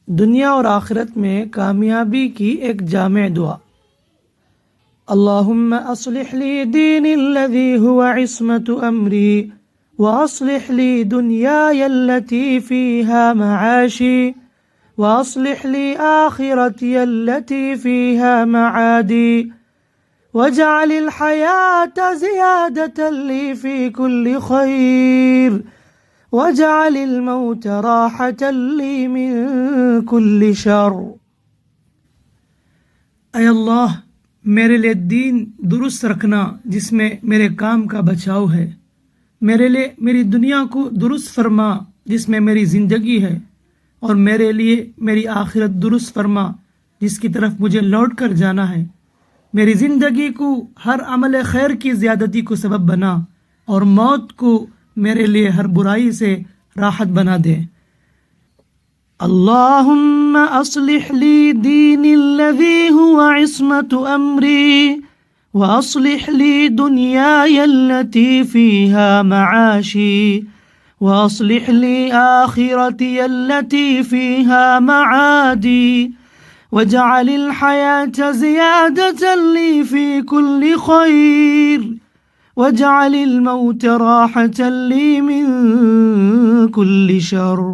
دنیا اور آخرت میں کامیابی کی ایک جامع دعا۔ اللہم اصلح لی دینی الذی هو عصمت امری واصلح لی دنیای التي فیہا معاشی واصلح لی آخرتی التي فیہا معادی واجعل الحیاة زیادة لی فی کل خیر واجعل الموت راحة لی من کل شر۔ اے اللہ، میرے لیے دین درست رکھنا جس میں میرے کام کا بچاؤ ہے، میرے لیے میری دنیا کو درست فرما جس میں میری زندگی ہے، اور میرے لیے میری آخرت درست فرما جس کی طرف مجھے لوٹ کر جانا ہے۔ میری زندگی کو ہر عمل خیر کی زیادتی کو سبب بنا، اور موت کو میرے لیے ہر برائی سے راحت بنا دے۔ اللہم اصلح لی دینی الذی هو عصمت امری واصلح لی دنیای التي فیہا معاشی واصلح لی آخرتی التي فیہا معادی واجعل الحیاة زیادة لی فی کل خیر واجعل الموت راحة لی من کل شر۔